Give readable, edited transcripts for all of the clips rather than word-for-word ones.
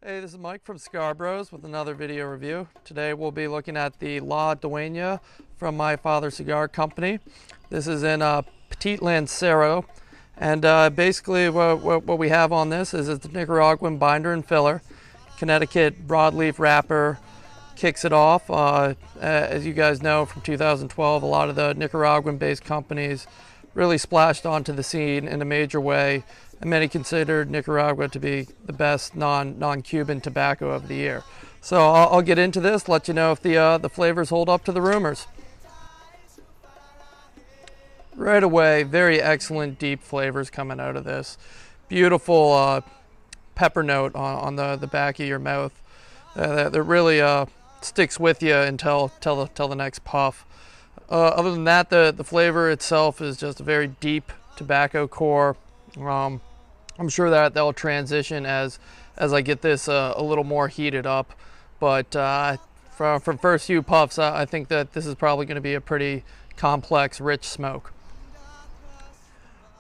Hey, this is Mike from Cigar Bros with another video review. Today we'll be looking at the Duena from My Father Cigar Company. This is in Petit Lancero, and basically what we have on this is it's the Nicaraguan binder and filler. Connecticut broadleaf wrapper kicks it off. As you guys know from 2012, a lot of the Nicaraguan-based companies really splashed onto the scene in a major way, and many considered Nicaragua to be the best non-Cuban tobacco of the year. So I'll get into this, let you know if the flavors hold up to the rumors. Right away, very excellent deep flavors coming out of this. Beautiful pepper note on the back of your mouth that really sticks with you until the next puff. Other than that, the flavor itself is just a very deep tobacco core. I'm sure that they'll transition as I get this a little more heated up, but from first few puffs, I think that this is probably going to be a pretty complex, rich smoke.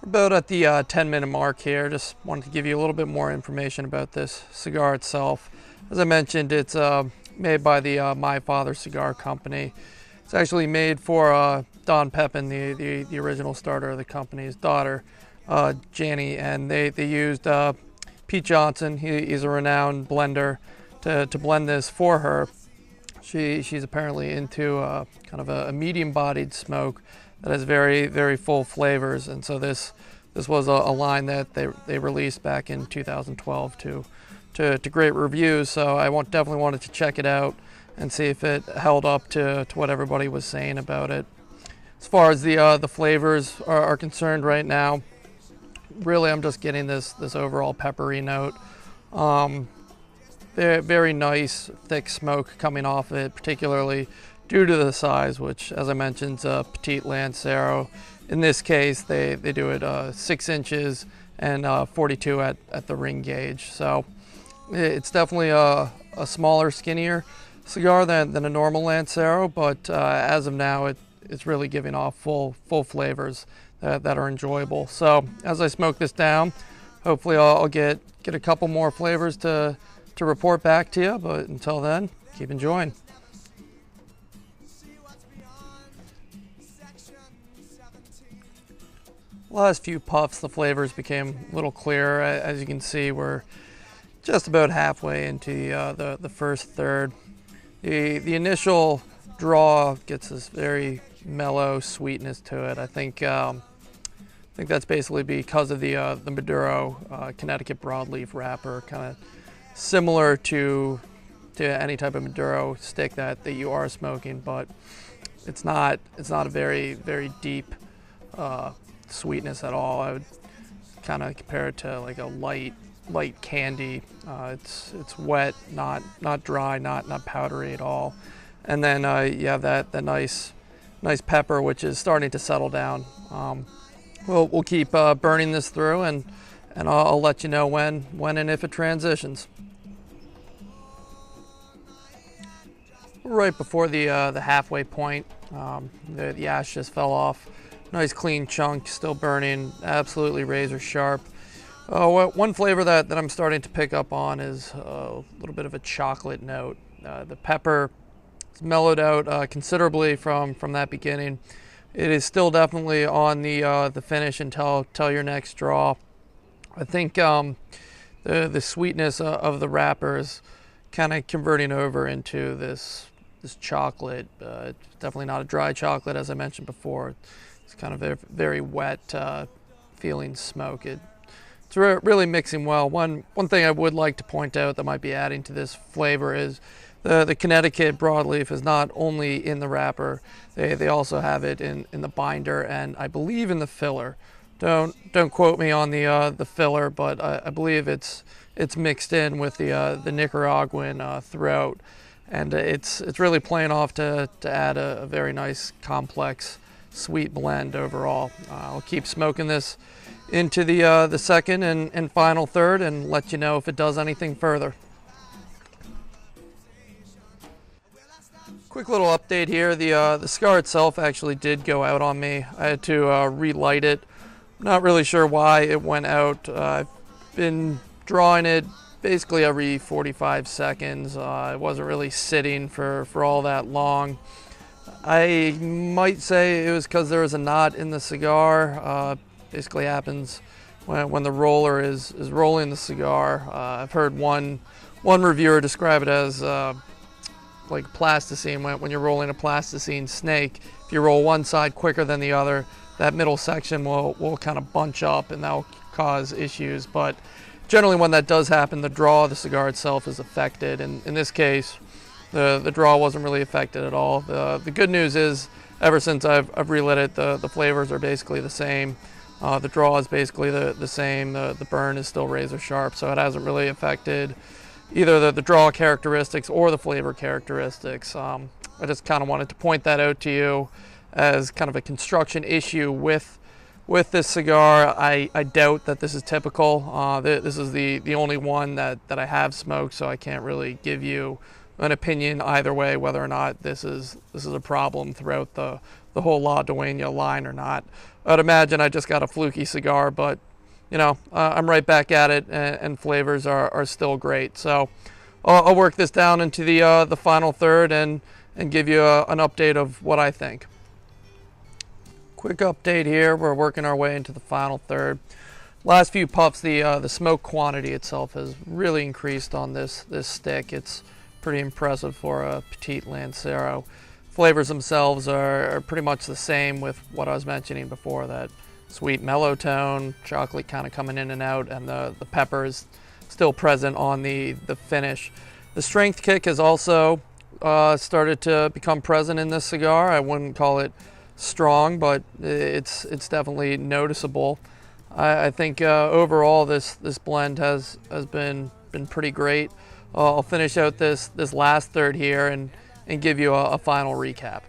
We're about at the 10-minute mark here. Just wanted to give you a little bit more information about this cigar itself. As I mentioned, it's made by the My Father Cigar Company. It's actually made for Don Pepin, the original starter of the company's daughter, Janie, and they used Pete Johnson. He's a renowned blender to blend this for her. She's apparently into kind of a medium-bodied smoke that has very full flavors, and so this was a line that they released back in 2012 to great reviews. So I definitely wanted to check it out and see if it held up to what everybody was saying about it. As far as the flavors are concerned right now, really I'm just getting this overall peppery note. Very nice thick smoke coming off of it, particularly due to the size, which, as I mentioned, is a Petit Lancero. In this case, they do it 6 inches and 42 at the ring gauge. So it's definitely a smaller, skinnier cigar than a normal Lancero, but as of now, it's really giving off full flavors that are enjoyable. So as I smoke this down, hopefully I'll get a couple more flavors to report back to you, but until then, keep enjoying. Last few puffs, the flavors became a little clearer. As you can see, we're just about halfway into the first third. The initial draw gets this very mellow sweetness to it. I think that's basically because of the Maduro Connecticut broadleaf wrapper, kind of similar to any type of Maduro stick that you are smoking, but it's not a very deep sweetness at all. I would kind of compare it to like a light candy. It's wet, not dry, not powdery at all. And then you have that nice pepper, which is starting to settle down. We'll keep burning this through, and I'll let you know when and if it transitions. Right before the halfway point, the ash just fell off. Nice clean chunk, still burning, absolutely razor sharp. One flavor that I'm starting to pick up on is a little bit of a chocolate note. The pepper is mellowed out considerably from that beginning. It is still definitely on the finish until your next draw. I think the sweetness of the wrapper is kind of converting over into this chocolate. It's definitely not a dry chocolate, as I mentioned before. It's kind of a very wet feeling smoke. It's really mixing well. One thing I would like to point out that might be adding to this flavor is the Connecticut broadleaf is not only in the wrapper. They also have it in the binder, and I believe in the filler. Don't quote me on the filler, but I believe it's mixed in with the Nicaraguan throughout, and it's really playing off to add a very nice complex sweet blend overall. I'll keep smoking this into the second and final third and let you know if it does anything further. Quick little update here. The cigar itself actually did go out on me. I had to relight it. Not really sure why it went out. I've been drawing it basically every 45 seconds. It wasn't really sitting for all that long. I might say it was because there was a knot in the cigar. Basically happens when the roller is rolling the cigar. I've heard one reviewer describe it as like plasticine. When you're rolling a plasticine snake, if you roll one side quicker than the other, that middle section will kind of bunch up, and that'll cause issues. But generally when that does happen, the draw of the cigar itself is affected. And in this case, the draw wasn't really affected at all. The good news is, ever since I've relit it, the flavors are basically the same. The draw is basically the same. The burn is still razor sharp, so it hasn't really affected either the draw characteristics or the flavor characteristics. I just kind of wanted to point that out to you as kind of a construction issue with this cigar. I doubt that this is typical. This is the only one that I have smoked, so I can't really give you an opinion either way whether or not this is a problem throughout the whole La Duena line or not. I'd imagine I just got a fluky cigar, but you know, I'm right back at it, and flavors are still great. So I'll work this down into the final third and give you an update of what I think. Quick update here. We're working our way into the final third. Last few puffs, the smoke quantity itself has really increased on this stick. It's pretty impressive for a Petit Lancero. Flavors themselves are pretty much the same with what I was mentioning before, that sweet mellow tone, chocolate kind of coming in and out, and the pepper is still present on the finish. The strength kick has also started to become present in this cigar. I wouldn't call it strong, but it's definitely noticeable. I think overall this blend has been pretty great. I'll finish out this last third here and give you a final recap.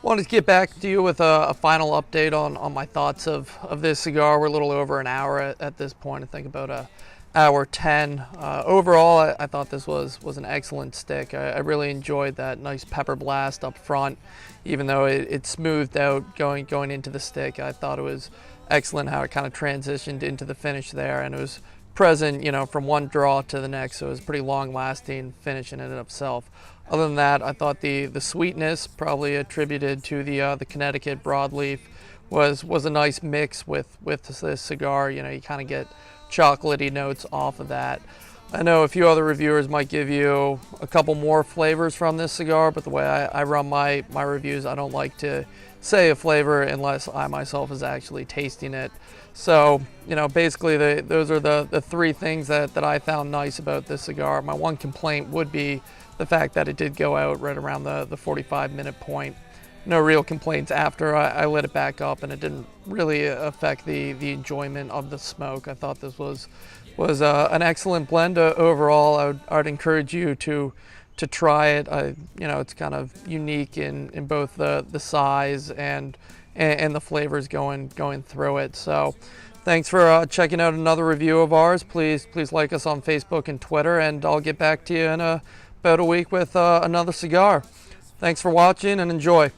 Wanted to get back to you with a final update on my thoughts of this cigar. We're a little over an hour at this point. I think about an hour 10. Overall, I thought this was an excellent stick. I really enjoyed that nice pepper blast up front, even though it smoothed out going into the stick. I thought it was excellent how it kind of transitioned into the finish there, and it was present, you know, from one draw to the next, so it was pretty long lasting finish in and of itself. Other than that, I thought the sweetness, probably attributed to the Connecticut broadleaf, was a nice mix with this cigar. You know, you kind of get chocolatey notes off of that. I know a few other reviewers might give you a couple more flavors from this cigar, but the way I run my reviews, I don't like to say a flavor unless I myself is actually tasting it. So, you know, basically those are the three things that I found nice about this cigar. My one complaint would be the fact that it did go out right around the 45-minute point. No real complaints after I lit it back up, and it didn't really affect the enjoyment of the smoke. I thought this was an excellent blend overall. I'd encourage you to try it. You know, it's kind of unique in both the size and the flavors going through it. So thanks for checking out another review of ours. Please like us on Facebook and Twitter, and I'll get back to you in about a week with another cigar. Thanks for watching, and enjoy.